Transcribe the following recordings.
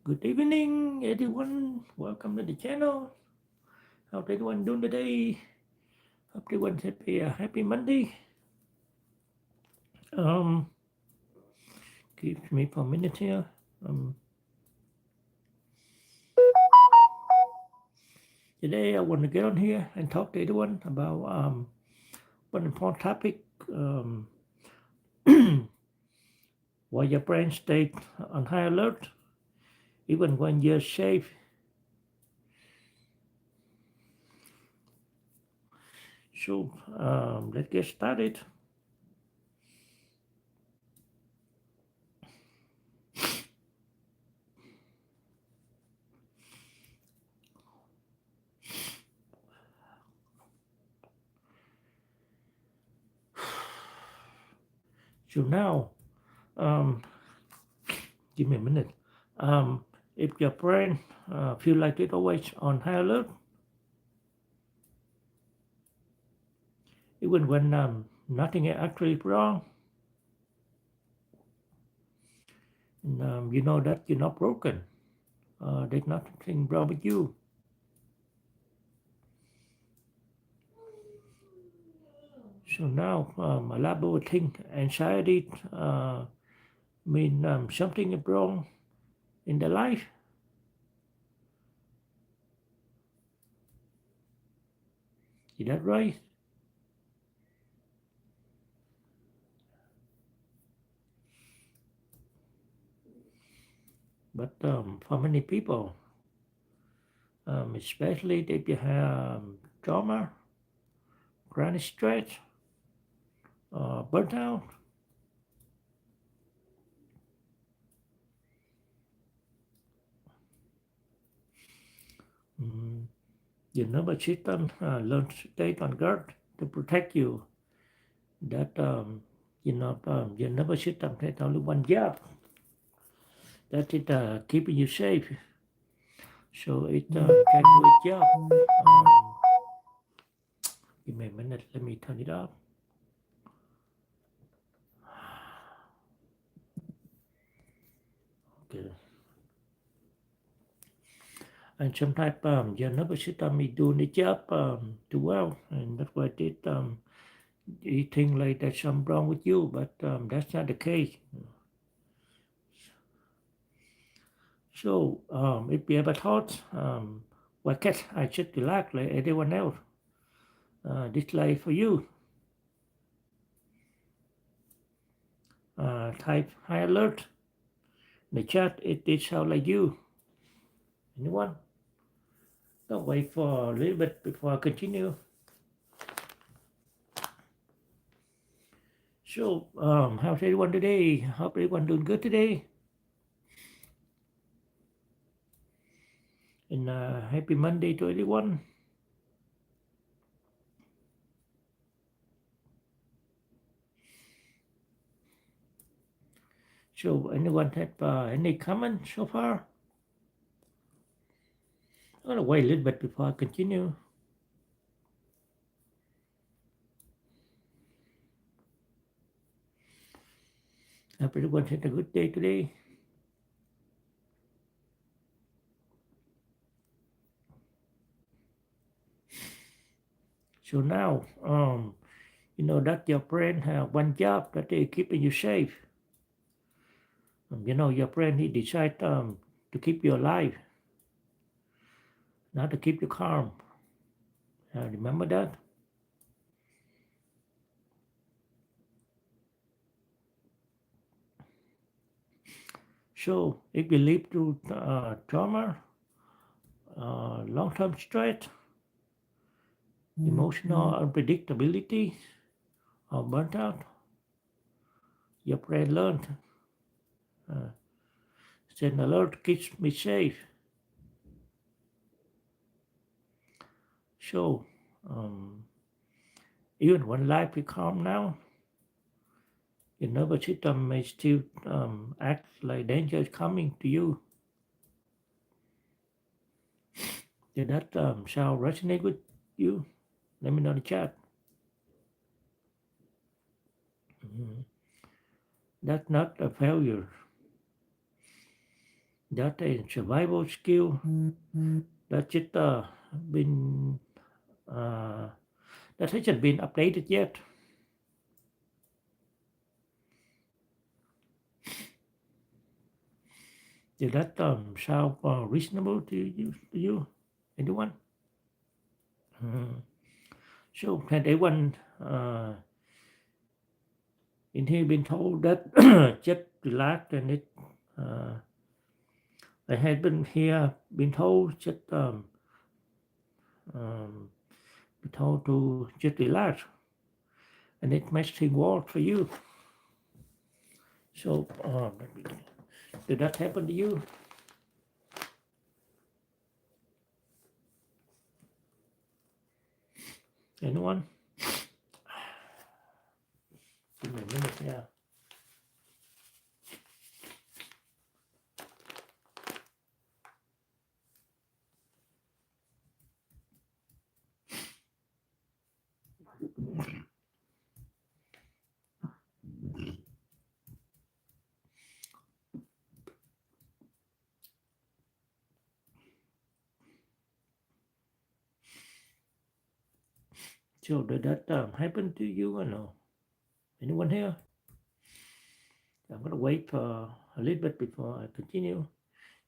Good evening, everyone. Welcome to the channel. How's everyone doing today? Hope everyone's happy Monday. Um, Give me for a minute here. Today I want to get on here and talk to everyone about one important topic. Um, why your brain stayed on high alert even when you're safe. So let's get started. So now, um, give me a minute. If your brain feel like it's always on high alert, even when nothing is actually wrong, and you know that you're not broken. There's nothing wrong with you. So now a lot of people think anxiety mean something is wrong in their life. Is that right? But for many people, especially if you have trauma, chronic stress, burnout, mm, your nervous system learns to stay on guard to protect you. That your nervous system has only one job, that is keeping you safe. So it can do its job. Give me a minute, let me turn it off. Okay. And sometimes your nervous system is doing the job too well, and that's why you think like there's something wrong with you, but that's not the case. So if you ever thought, why can't I should relax like everyone else? This life for you. Type high alert. In the chat, it sounds like you. Anyone? Don't wait for a little bit before I continue. So, how's everyone today? Hope everyone doing good today. And happy Monday to everyone. So, anyone have any comments so far? I'm gonna wait a little bit before I continue. Hope everyone had a good day today. So now, you know that your brain have one job, that is keeping you safe. You know your brain he decide to keep you alive, not to keep you calm. Remember that. So if you live through trauma, long-term stress, emotional unpredictability, or burnt out, your brain learned uh, send alert keeps me safe. So even when life is calm now, your nervous system may still act like danger is coming to you. Did that sound resonate with you? Let me know in the chat. Mhm. That's not a failure. That a survival skill that just been that hasn't been updated yet. Did that sound reasonable to you? Anyone? So had anyone in here been told that just relax and it? I had been here been told just been told to just relax, and it makes things work for you. So did that happen to you? Anyone? Give me a minute, yeah. So did that happen to you or no? Anyone here? I'm going to wait for a little bit before I continue.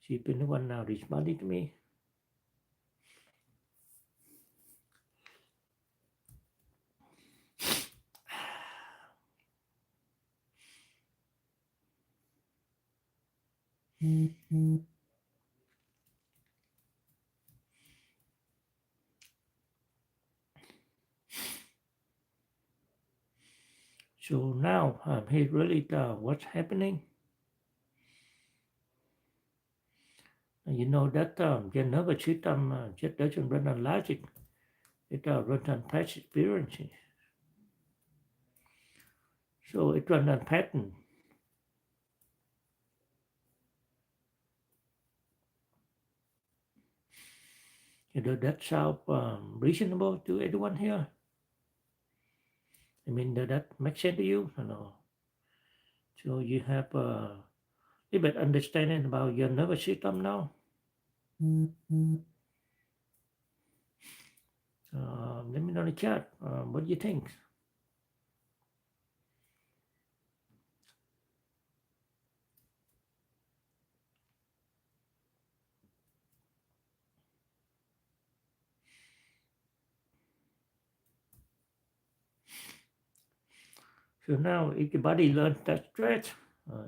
See if anyone now responding to me. So now here's really what's happening. You know that your nervous system just doesn't run on logic. It runs on past experiences. So it runs on pattern. You know, that sound reasonable to anyone here? I mean, does that make sense to you? No. So you have a little bit understanding about your nervous system now? Let me know in the chat. What do you think? So now if your body learns that stretch,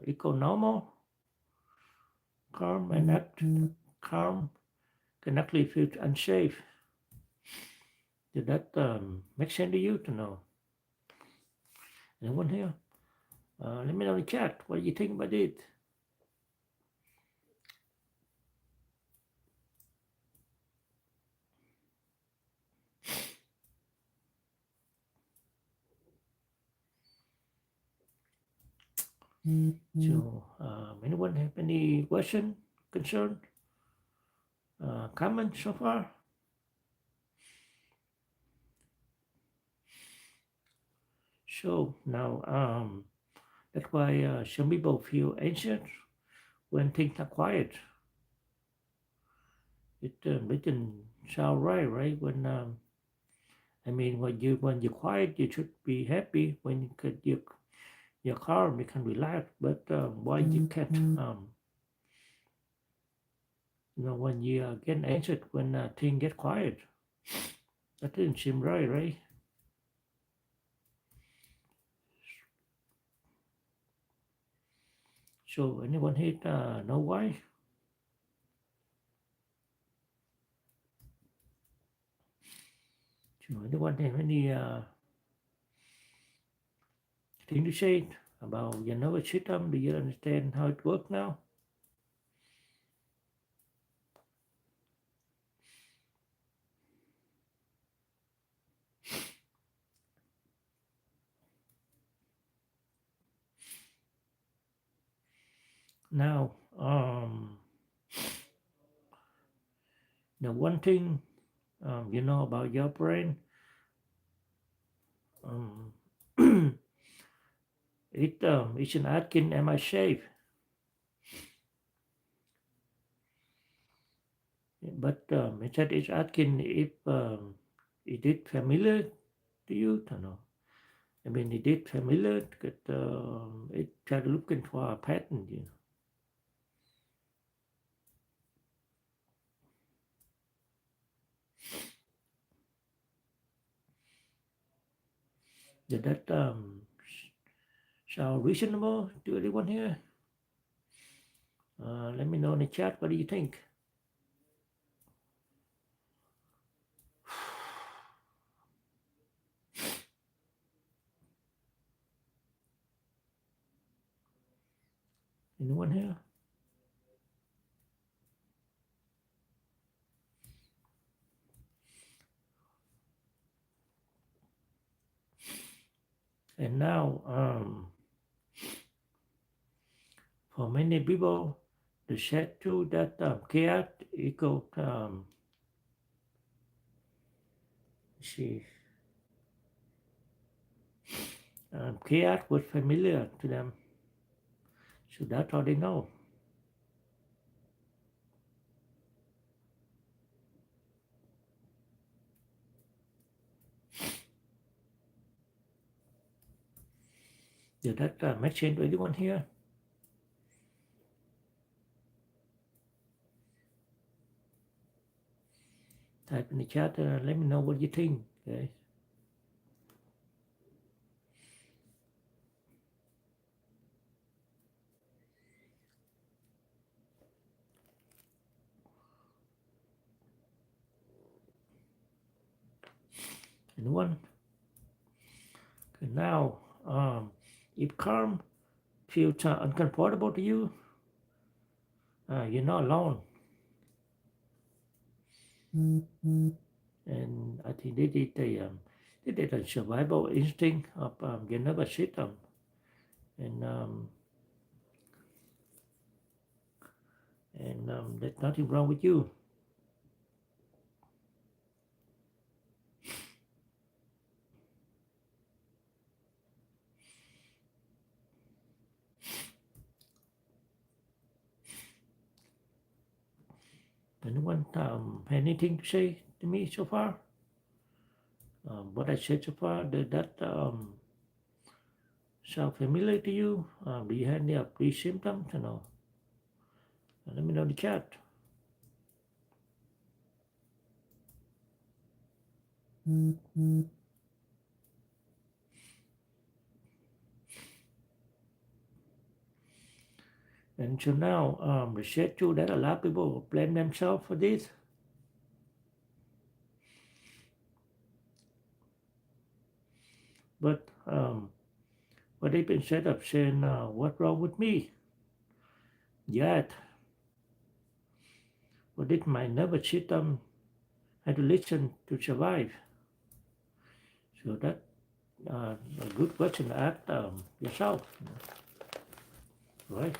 equal normal, calm and not calm, can actually feel unsafe. Did that make sense to you to know? Anyone here? Let me know in the chat. What do you think about it? So, anyone have any question, concern, comment so far? So now, that's why some people feel anxious when things are quiet. It doesn't sound right? When I mean, when you're quiet, you should be happy. When you're calm, you can relax. But why you can't? When you get anxious, when things get quiet, that doesn't seem right? So anyone here know why? So anyone have any thing to say about your nervous system? Do you understand how it works now? Now, the one thing you know about your brain, it's an asking, am I safe? But Richard is asking if it is familiar to you. I don't know. I mean, it is familiar. It's looking for a pattern. You know. Did that sound reasonable to anyone here? Let me know in the chat. What do you think? Anyone here? And now, for many people, the statue that chaos equal see chaos was familiar to them, so that's all they know. Did that make sense to anyone here? Type in the chat. Let me know what you think, guys. Anyone? Okay, now, if calm feels uncomfortable to you, you're not alone. And I think this is a survival instinct of your nervous system, and there's nothing wrong with you. Anyone have anything to say to me so far? What I said so far, did that sound familiar to you? Do you have any of these symptoms? You know, let me know in the chat. And so now, the schedule that a lot of people blame themselves for this. But what if instead of saying, what's wrong with me? Yet, what if my nervous system had to listen to survive? So that a good question to ask yourself, right?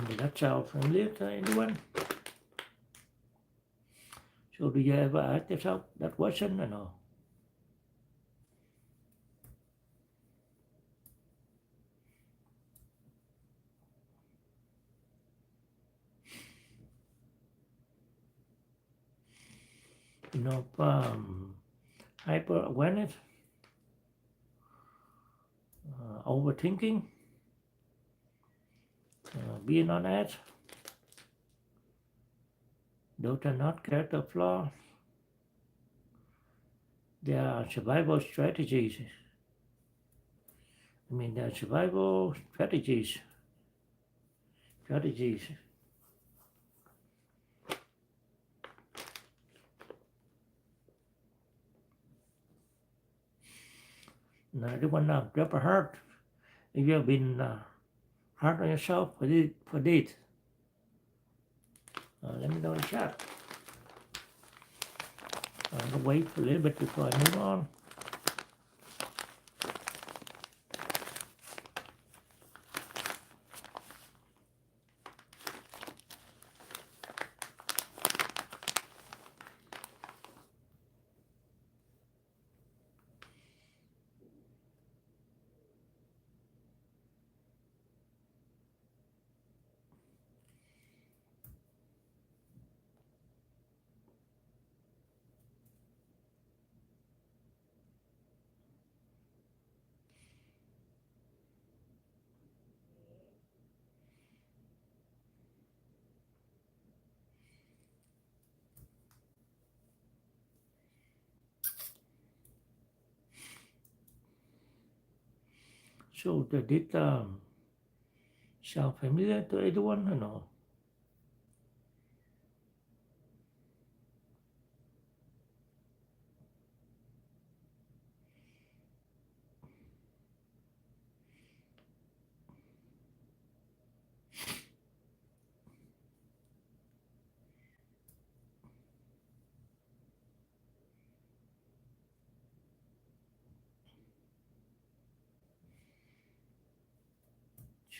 Did that sound familiar to anyone? So do you ever ask yourself that question or no? You know, hyper awareness, overthinking, being on edge. Those are not character flaws. They are survival strategies. I mean, they are survival strategies. Now, everyone drop a heart if you have been hard on yourself for this. Let me know in the chat. I'll wait a little bit before I move on. So did it sound familiar to anyone or no?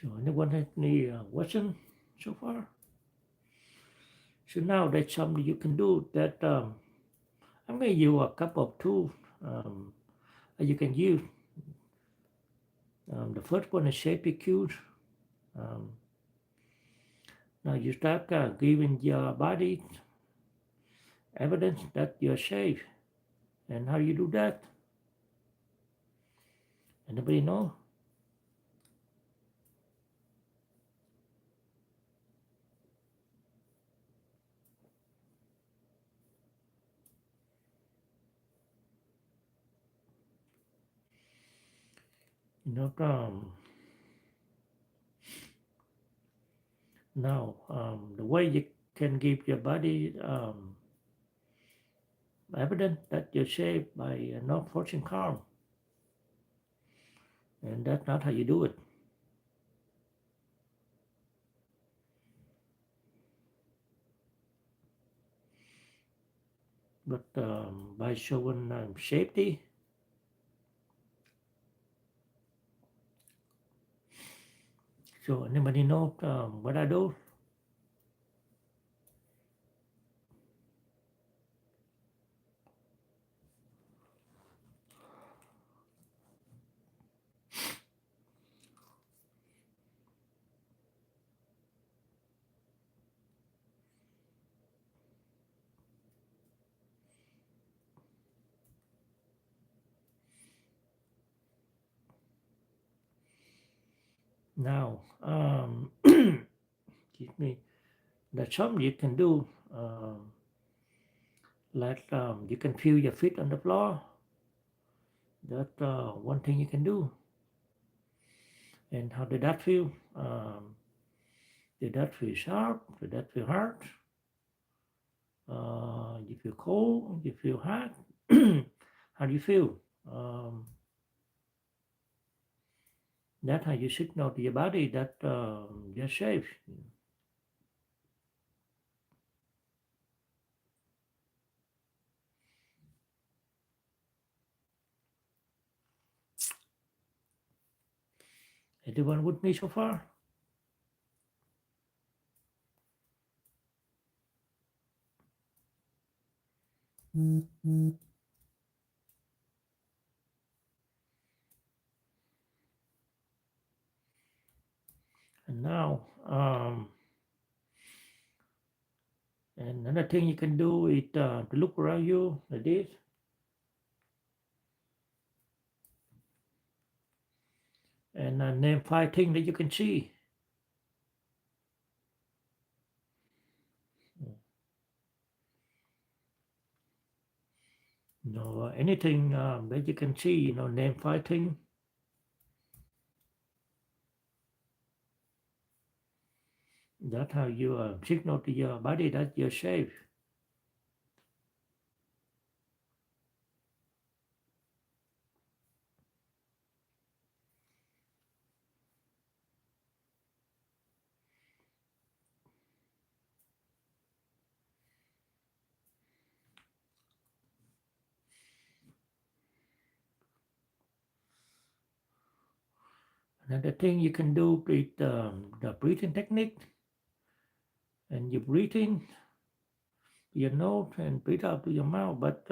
So anyone have any question so far? So now that's something you can do that I'm going to use a couple of tools that you can use. The first one is safety cues. Um, now you start giving your body evidence that you're safe. And how you do that? Anybody know? You know, now the way you can give your body evidence that you're safe by not forcing harm. And that's not how you do it. But by showing safety. So anybody know what I do? Now, excuse me, there's something you can do, like you can feel your feet on the floor. That's one thing you can do. And how did that feel? Did that feel sharp? Did that feel hard? You feel cold? You feel hot? How do you feel? That's how you signal to your body that you're safe. Anyone with me so far? And now, and another thing you can do is to look around you like this. And name 5 things that you can see. Anything that you can see, name 5 things. That's how you signal to your body that you're safe. Another thing you can do is the breathing technique. And you breathe in your nose and breathe out to your mouth. But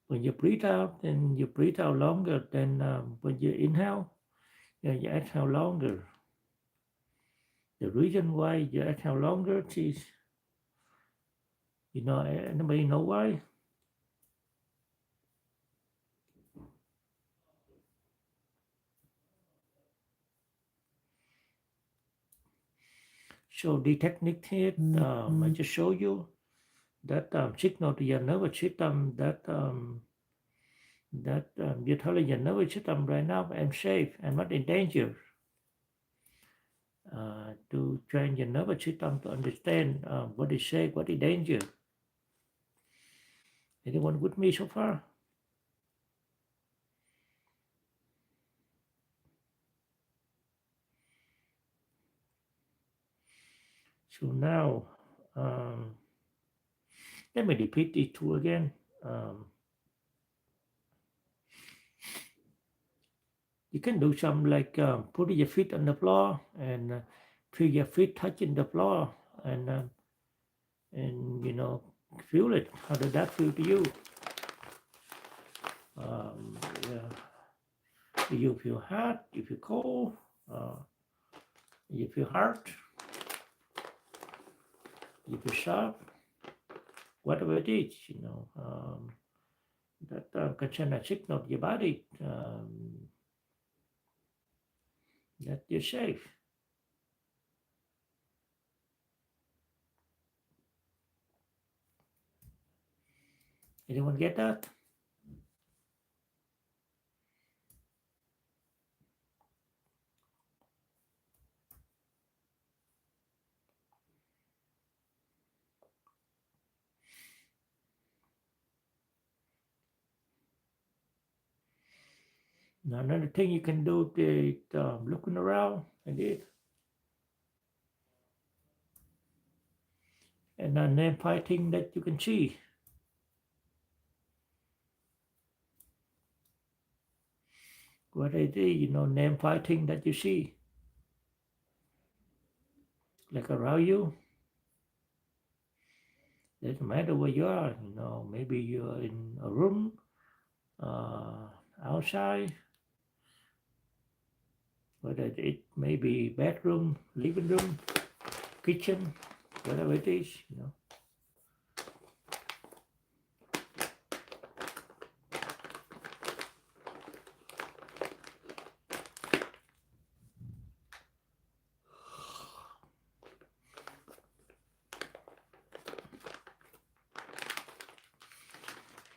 when you breathe out, then you breathe out longer than when you inhale. You exhale longer. The reason why you exhale longer is, anybody know why? So the technique here, I just show you that signal to your nervous system that that you're telling your nervous system right now, I'm safe, I'm not in danger. To train your nervous system to understand what is safe, what is danger. Anyone with me so far? So now, let me repeat these two again. You can do some like putting your feet on the floor and feel your feet touching the floor and feel it. How does that feel to you? Yeah. Do you feel hot? Do you feel cold? Do you feel hard? Do you feel soft? Whatever it is, that can send a signal to your body that you're safe. Anyone get that? Now, another thing you can do is looking around. I did. And name five things that you can see. What I did, name five things that you see. Like around you. Doesn't matter where you are. Maybe you're in a room, outside, whether it may be bedroom, living room, kitchen, whatever it is.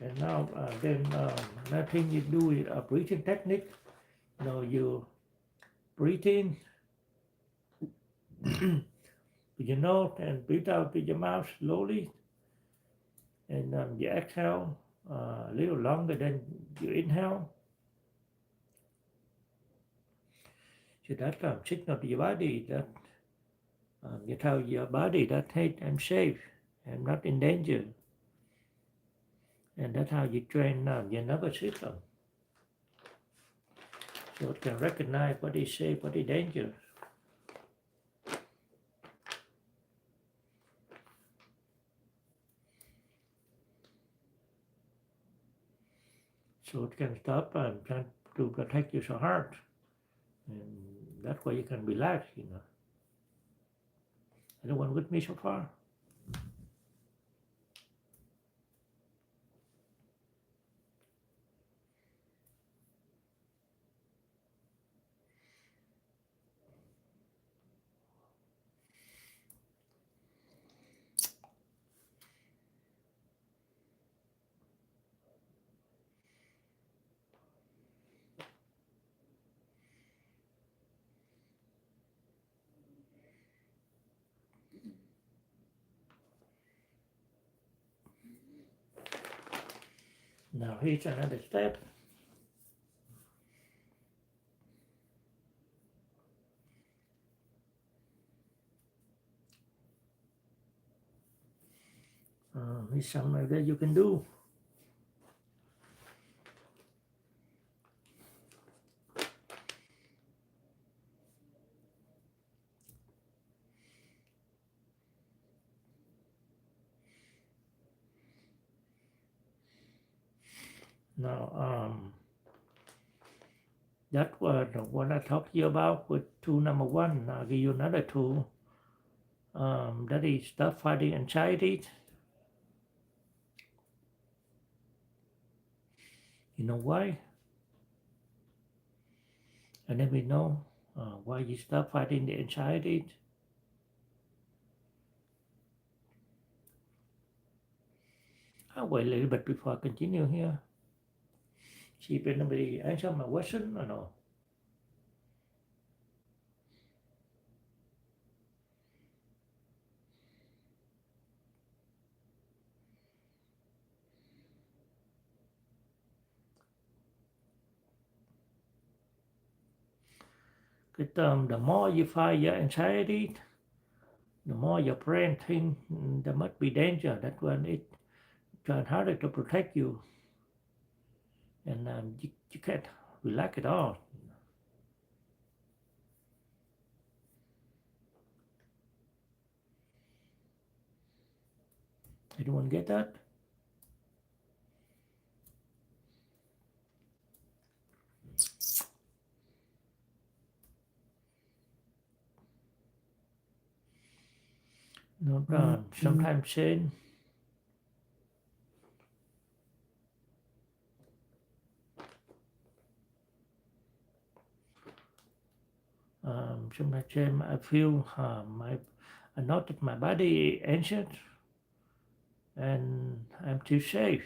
And now, then another thing you do is a breathing technique. You breathe in with your nose and breathe out with your mouth slowly. And you exhale a little longer than you inhale. So that signal to your body that you tell your body that, hey, I'm safe, I'm not in danger. And that's how you train your nervous system. So it can recognize what is safe, what is dangerous. So it can stop trying to protect you so hard. And that's why you can relax. Anyone with me so far? Now here's another step. Here's something that you can do. Now, that was what I talked to you about with tool number one. I'll give you another tool. That is stop fighting anxiety. You know why? And then we know why you stop fighting the anxiety. I'll wait a little bit before I continue here. She been be answer my question or no? The more you fight your anxiety, the more your brain think there must be danger. That when it trying harder to protect you, and you can't relax at all. Anyone get that? No problem. Sometimes saying sometimes saying I feel I notice my body anxious and I'm too safe.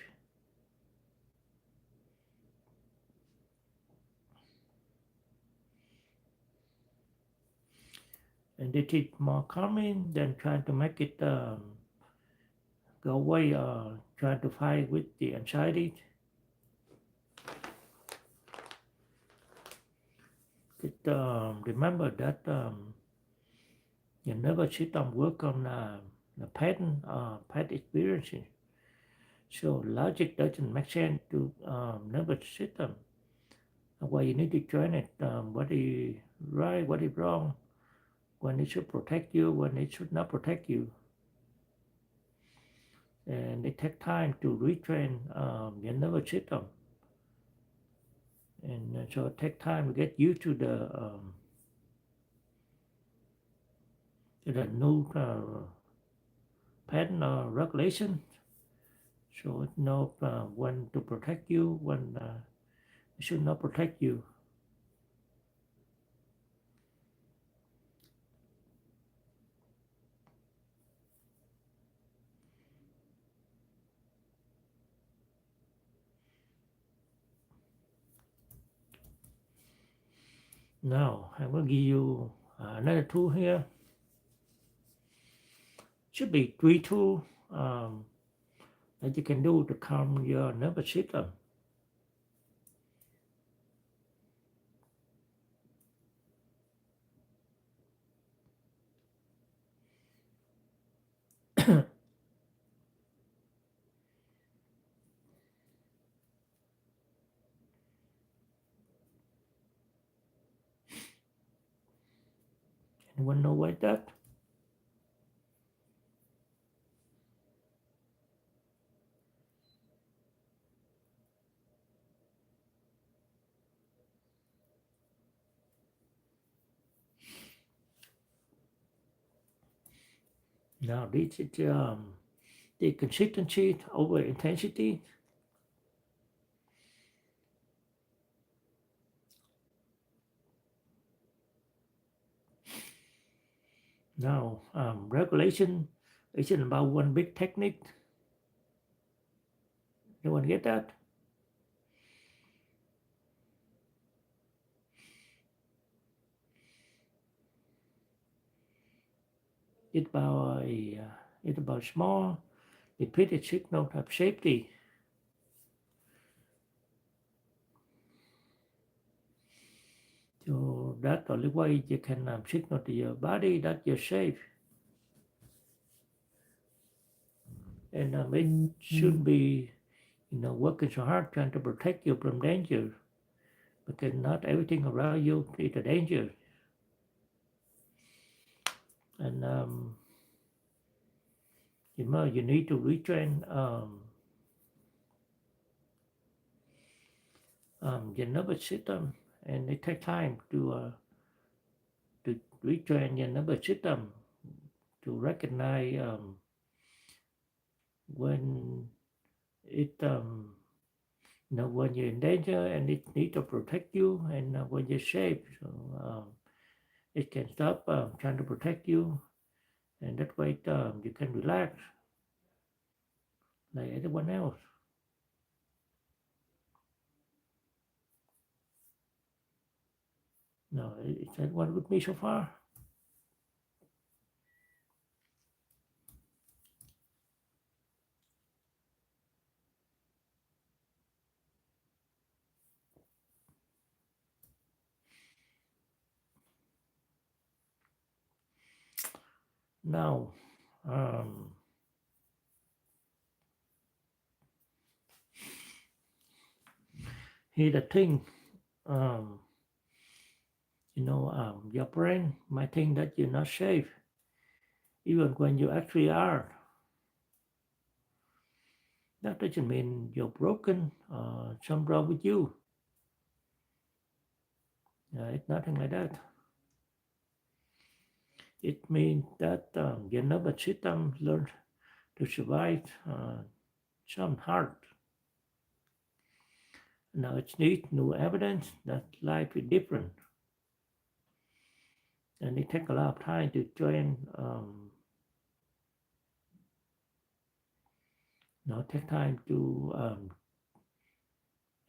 And it is more calming than trying to make it go away or trying to fight with the anxiety. Remember that you never sit and work on the pattern past experiences. So logic doesn't make sense to nervous system. Why you need to join it. What is right, what is wrong, when it should protect you, when it should not protect you. And it takes time to retrain your nervous system. And so it takes time to get used to the new pattern or regulation. So it knows when to protect you, when it should not protect you. Now I'm going to give you another tool here. Should be 3 tools that you can do to calm your nervous system. Anyone know what that? Now this is the consistency over intensity. Now regulation isn't about one big technique. Anyone get that? It's about small repeated signals of safety. So that's the only way you can signal to your body that you're safe. And it should be, working so hard trying to protect you from danger, because not everything around you is a danger. And you need to retrain your nervous system, and it takes time to retrain your nervous system to recognize when it when you're in danger and it needs to protect you, and when you're safe, so it can stop trying to protect you, and that way you can relax like everyone else. No, is that one with me so far? Now, here's the thing. Your brain might think that you're not safe, even when you actually are. That doesn't mean you're broken or something wrong with you. It's nothing like that. It means that your nervous system learned to survive some hard. Now it needs new evidence that life is different. And it takes a lot of time to train. Take time to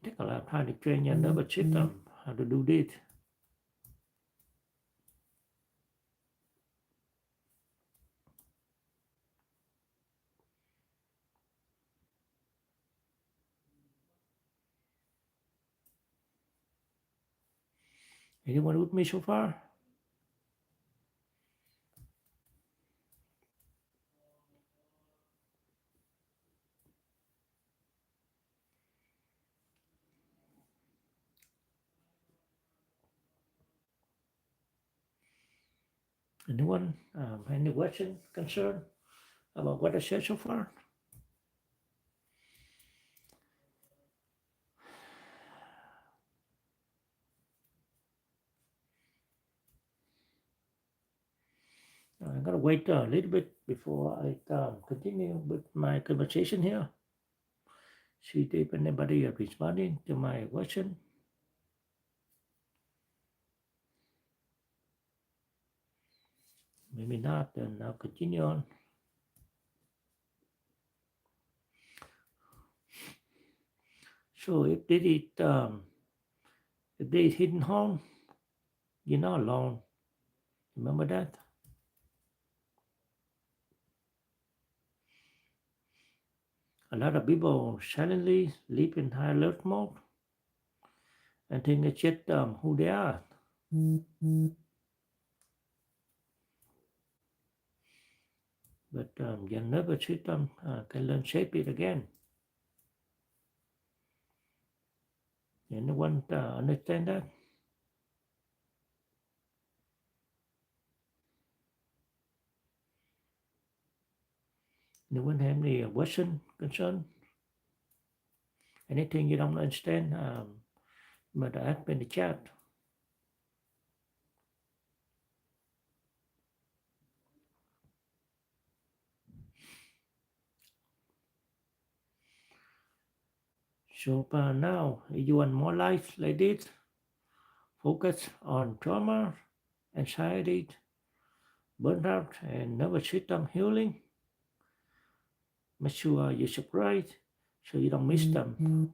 take a lot of time to train your nervous system how to do this. Anyone with me so far? Anyone? Any question, concern about what I said so far? I'm gonna wait a little bit before I continue with my conversation here. See if anybody is responding to my question. Maybe not, then I'll continue on. So if this is hidden home, you're not alone. Remember that? A lot of people silently live in high alert mode and think it's just who they are. But your nervous system can learn shape it again. Anyone understand that? Anyone have any question, concern? Anything you don't understand, but ask in the chat. So now, if you want more life like this, focus on trauma, anxiety, burnout, and nervous system healing. Make sure you subscribe so you don't miss them.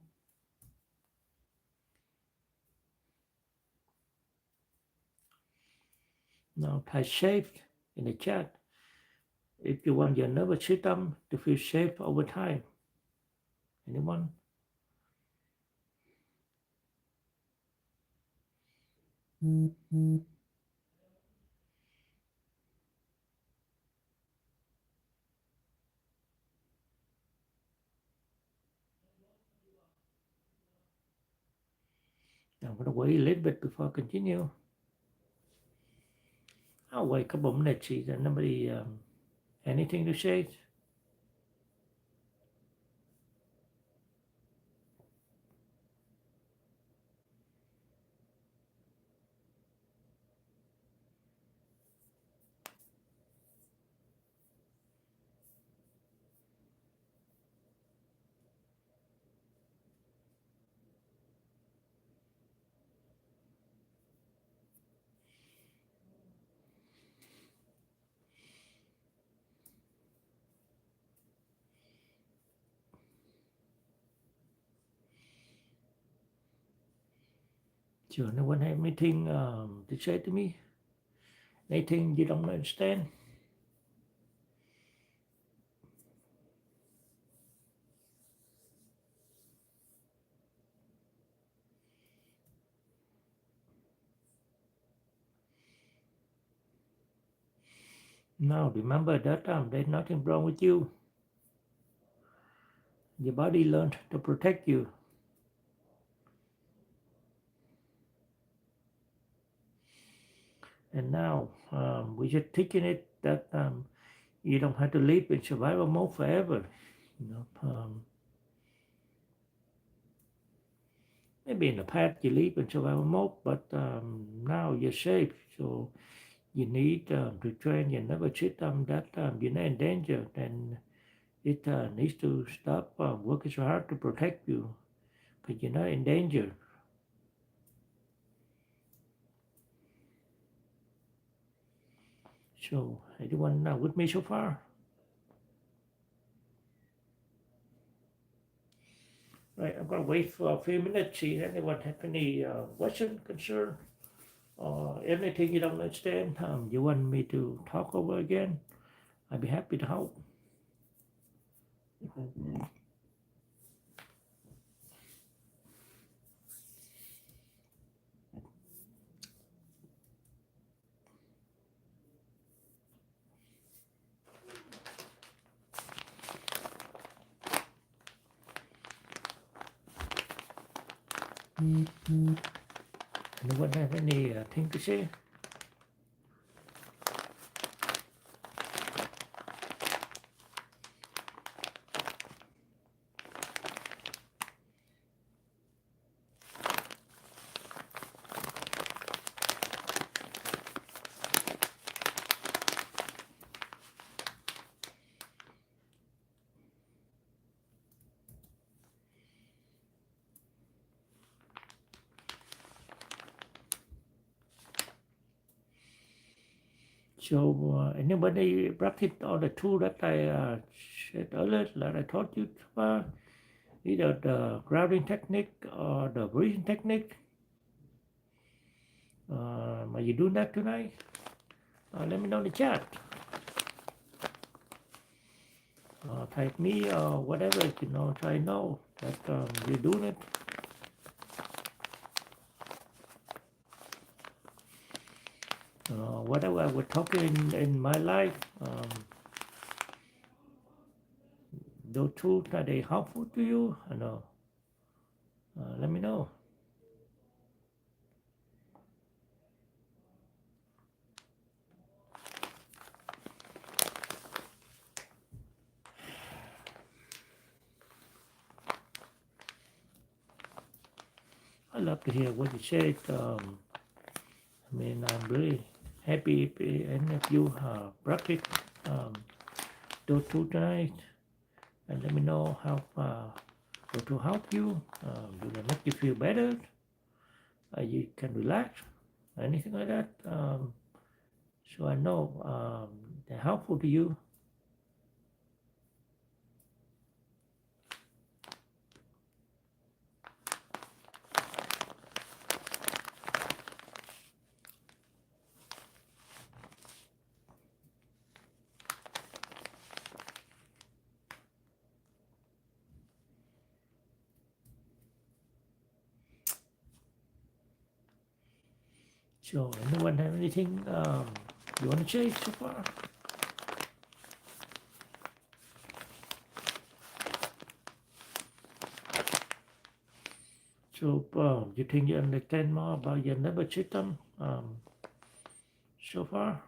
Now, type safe in the chat if you want your nervous system to feel safe over time. Anyone? I'm going to wait a little bit before I continue. I'll wait a couple of minutes, see that nobody anything to say. So no one have anything to say to me? Anything you don't understand? Now remember that there's nothing wrong with you. Your body learned to protect you. And now we're just teaching it that you don't have to live in survival mode forever. You know, maybe in the past you live in survival mode, but now you're safe. So you need to train your nervous system that you're not in danger, and it needs to stop working so hard to protect you because you're not in danger. So anyone with me so far? Right, I'm gonna wait for a few minutes, see if anyone have any question, concern, or anything you don't understand. You want me to talk over again? I'd be happy to help. Anyone have any thing to say? So anybody practice all the tool that I said earlier, that I taught you about, either the grounding technique or the breathing technique? Are you doing that tonight? Let me know in the chat. Type me or whatever, so I know that you're doing it. Whatever I was talking in my life, those tools, are they helpful to you? I know. Let me know. I love to hear what you said. I'm really happy if any of you practice those tools tonight, and let me know how to help you. Do they make you feel better? You can relax, anything like that. So I know they're helpful to you. So anyone have anything you want to say so far? So you think you understand more about your nervous system so far?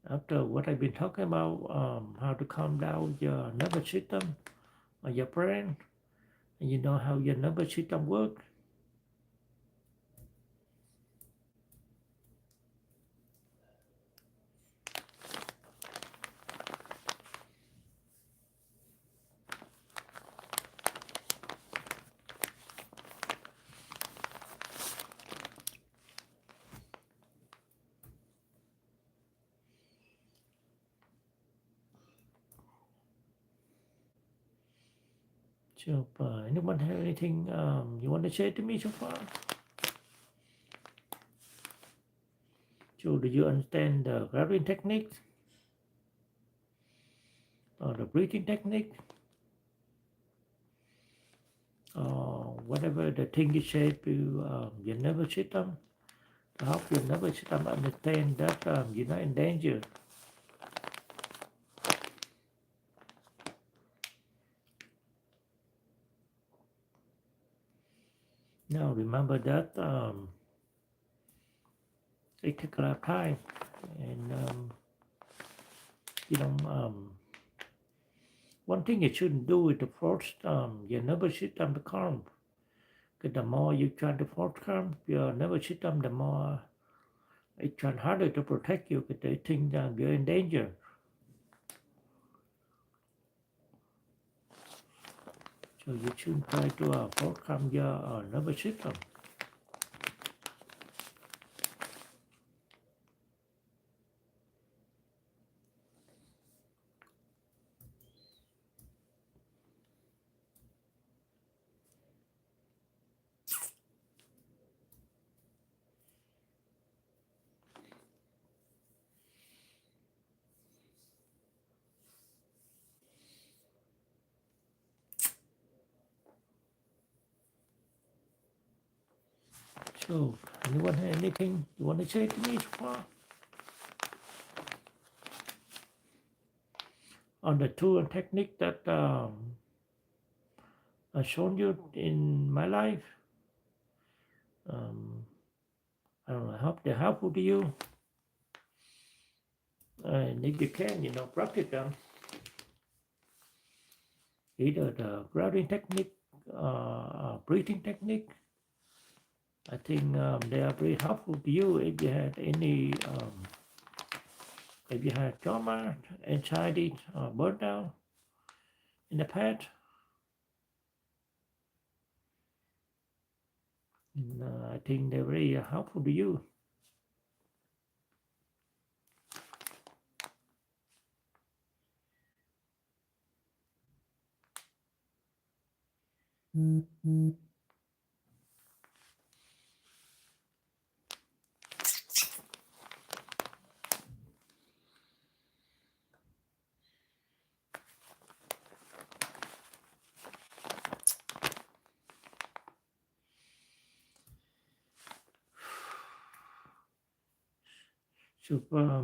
After what I've been talking about, how to calm down your nervous system or your brain, and you know how your nervous system works. So anyone have anything you want to say to me so far? So do you understand the grounding technique or the breathing technique or whatever the thing you say to your nervous system? I hope your nervous system understand that you're not in danger. Now remember that it takes a lot of time, and you know one thing you shouldn't do is to force your nervous system to calm. Because the more you try to force calm your nervous system, the more it tries harder to protect you because they think that you're in danger. So you shouldn't try to force calm your nervous system. So anyone have anything you want to say to me so far? On the tool and technique that I've shown you in my life. I don't know, I hope they're helpful to you. And if you can, practice them. Either the grounding technique, breathing technique. I think they are very helpful to you if you had any, if you had trauma, anxiety, or burnout in the past. And, I think they're very helpful to you. So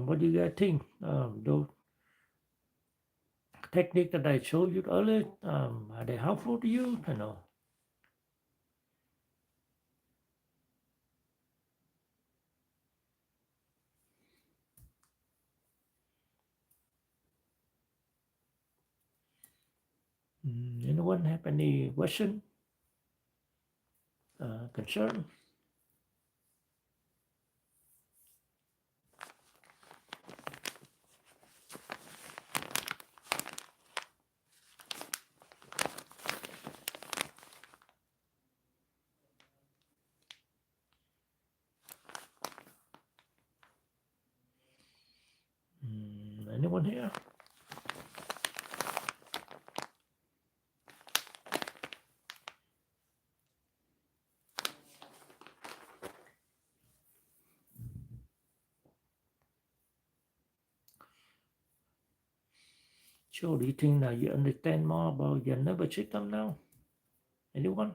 what do you guys think? Those techniques that I showed you earlier, are they helpful to you? I know. Anyone have any question, concern? Anyone here? So do you think that you understand more about your nervous system now? Anyone?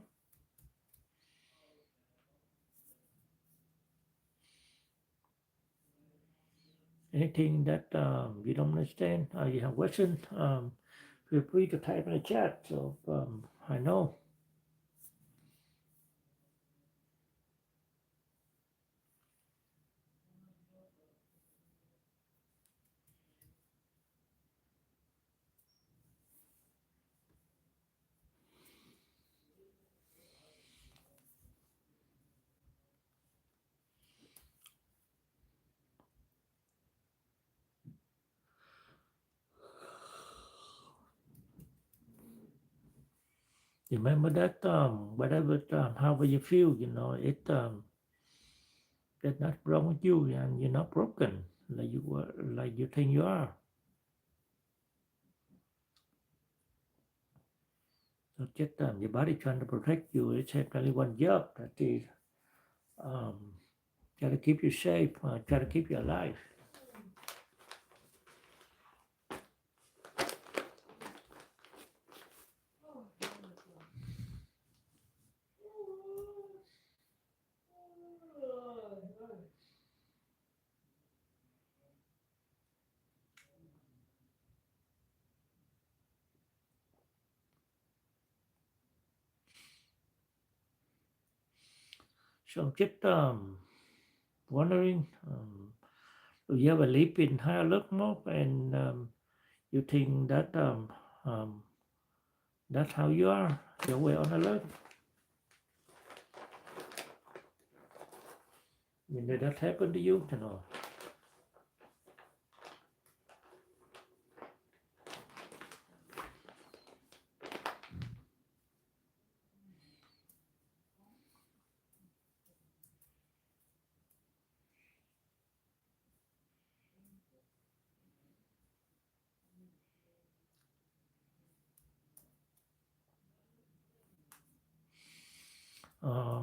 Anything that you don't understand, you have questions, feel free to type in the chat so I know. Remember that whatever, however you feel, it that's not wrong with you, and you're not broken like you were, like you think you are. So just your body trying to protect you. It's only one job, that is um, try to keep you safe, try to keep you alive. So just wondering, do you ever live in high alert mode and you think that that's how you are, you're always on alert? I mean, did that happen to you? No.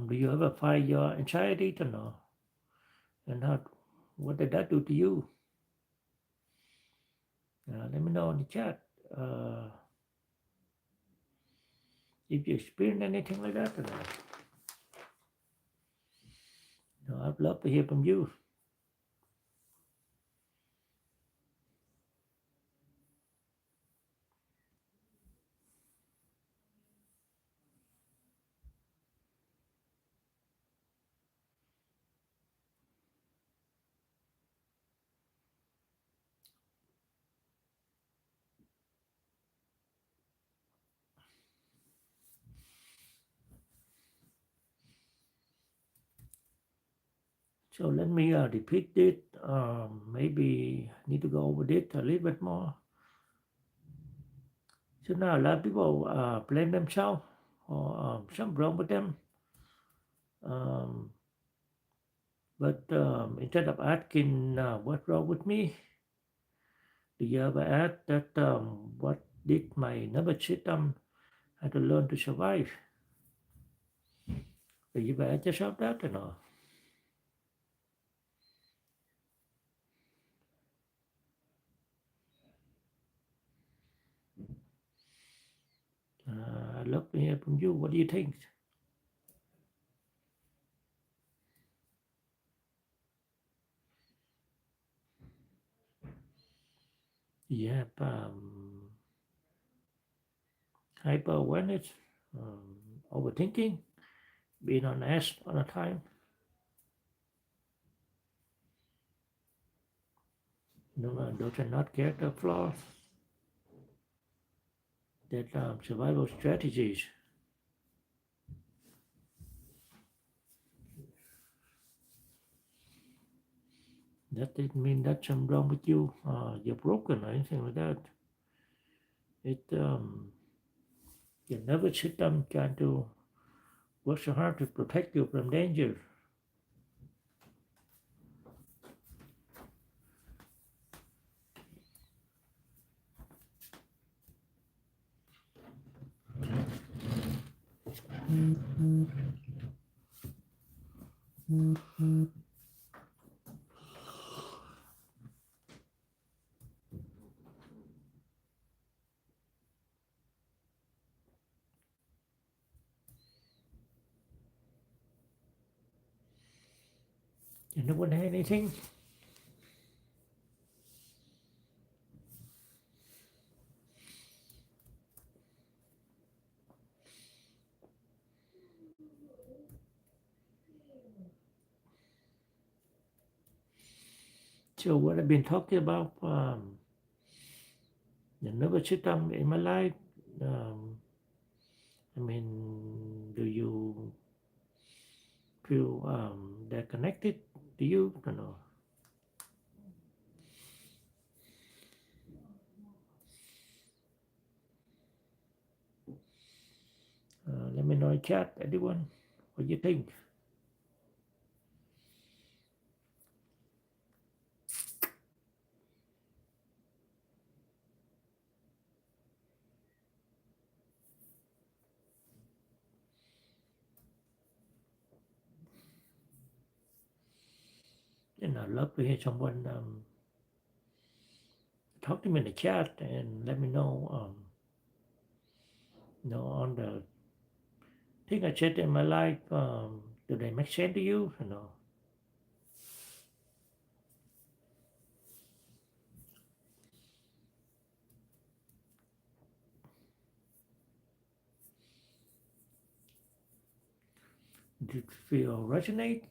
Do you ever find your anxiety? No. And how, what did that do to you? Let me know in the chat if you experienced anything like that. No, I'd love to hear from you. So let me repeat it. Maybe need to go over it a little bit more. So now a lot of people blame themselves or something wrong with them. But instead of asking what's wrong with me, do you ever ask that what did my nervous system have to learn to survive? Do you ever ask yourself that or not? I'd love to hear from you. What do you think? You have hyper awareness, overthinking, being on edge all the time. No, those are not character flaws. That survival strategies. That didn't mean that something wrong with you. You're broken or anything like that. It you never sit down trying to work so hard to protect you from danger. You never had anything. So what I've been talking about, the nervous system in my life. I mean, do you feel they're connected to you? I don't know. Let me know in chat, anyone, what you think. And I'd love to hear someone talk to me in the chat and let me know, on the thing I said in my life, do they make sense to you? Did it feel resonate?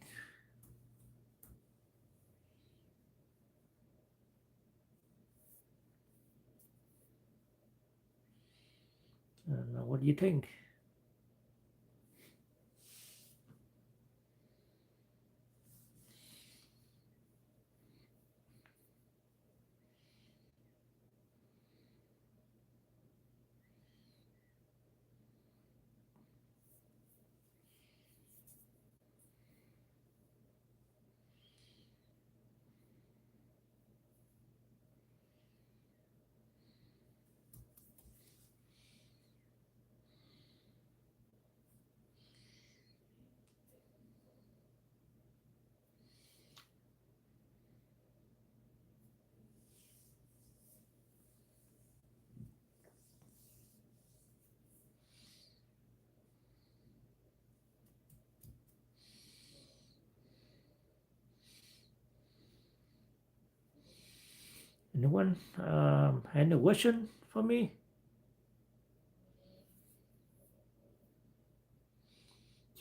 And what do you think? Anyone had a question for me?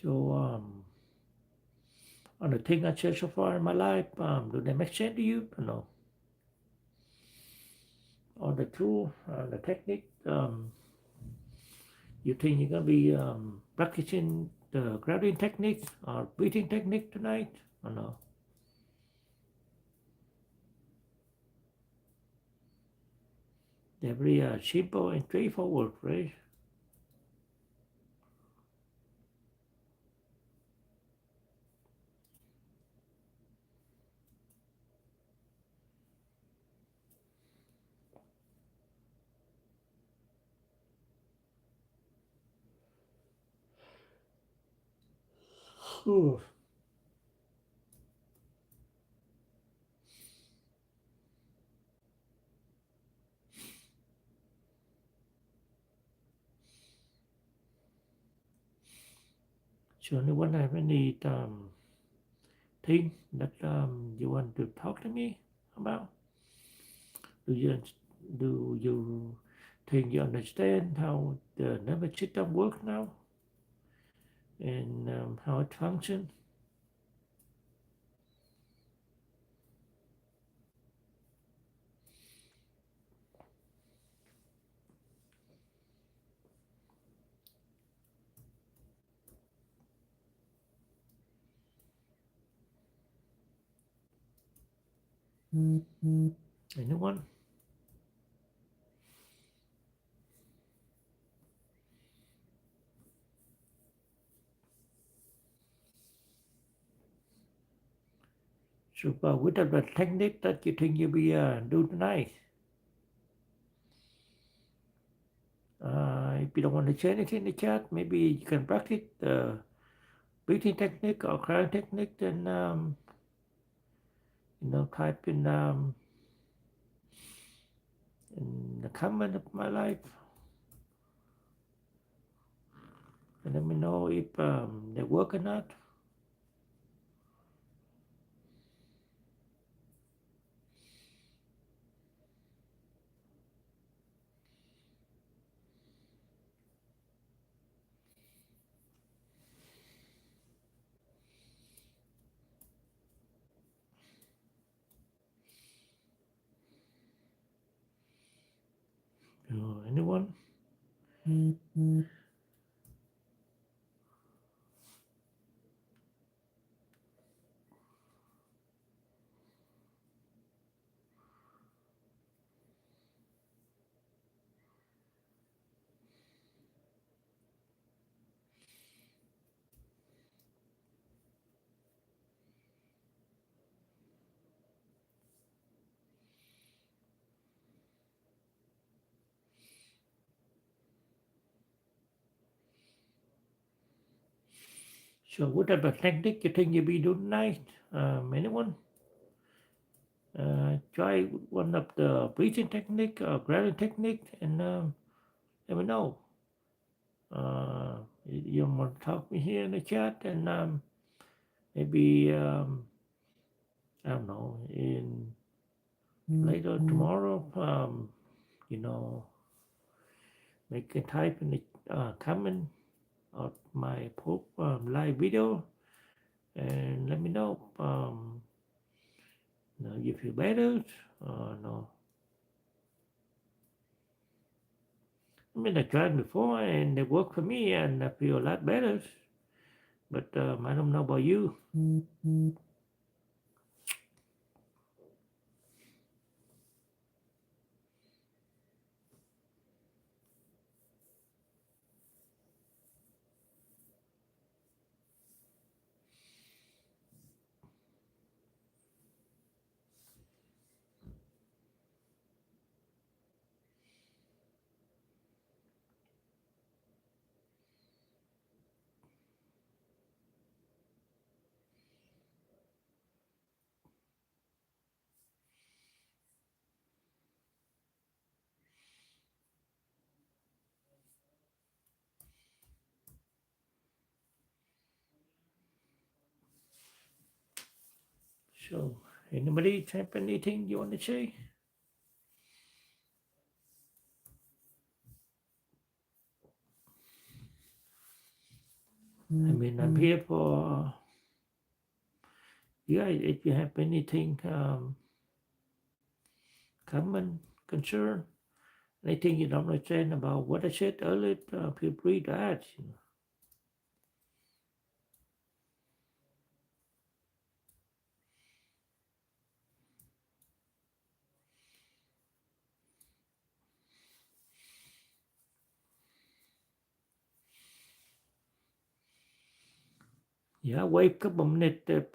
So, on the thing I said so far in my life, do they make sense to you? Or the tool, the technique, you think you're gonna be practicing the grounding technique or breathing technique tonight? Or no? They're very simple and straightforward, right? Ooh. So anyone have any thing that you want to talk to me about? Do you think you understand how the nervous system works now and how it functions? Anyone? So what are the technique that you think you'll be do tonight? If you don't want to share anything in the chat, maybe you can practice the breathing technique or crying technique, then type in the comment of my life, and let me know if they work or not. Anyone? So what are the technique you think you'll be doing tonight? Anyone? Try one of the breathing technique or grounding technique and let me know. You want to talk me here in the chat and maybe I don't know in later tomorrow. You know, make a type in the comment of my live video and let me know. You feel better or no? I mean, I tried before and it worked for me and I feel a lot better. But I don't know about you. So, anybody have anything you want to say? I mean, I'm here for you guys. If you have anything, comment, concern, anything you don't understand about what I said earlier, feel free to ask. Yeah, wait a couple minutes if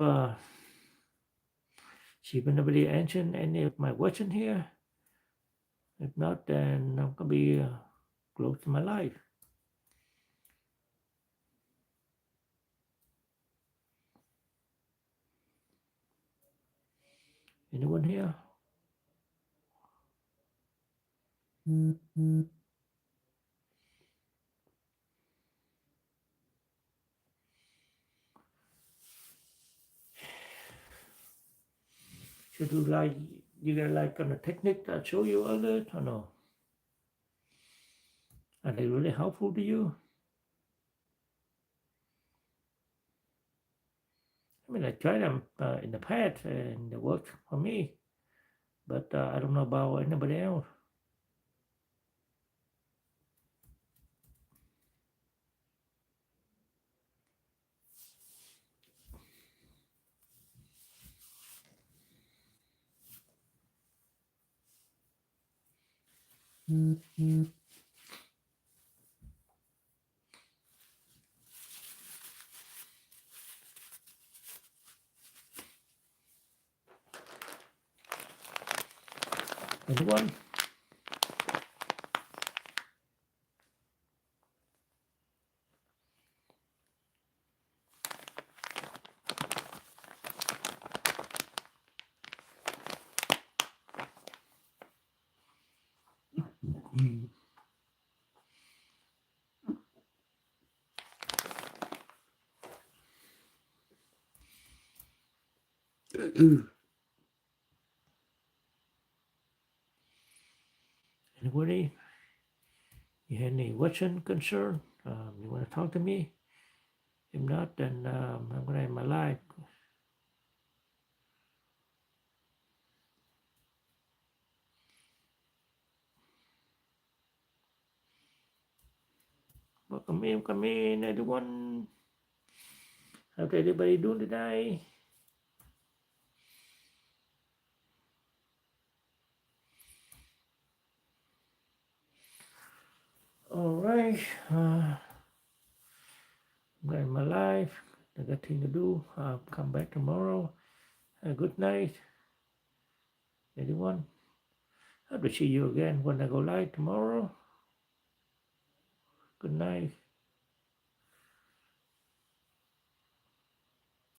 see if anybody answering any of my question here. If not, then I'm gonna be close to my life. Anyone here? Should you get like on a technique that I show you earlier or no? Are they really helpful to you? I mean, I tried them in the past and they worked for me, but I don't know about anybody else. Anyone? Anybody? You have any question, concern? You want to talk to me? If not, then I'm gonna end my life. Welcome in, everyone. How's everybody doing today? All right. I'm gonna end my life. I got thing to do. I'll come back tomorrow. Good night, everyone. Hope to see you again when I go live tomorrow. Good night.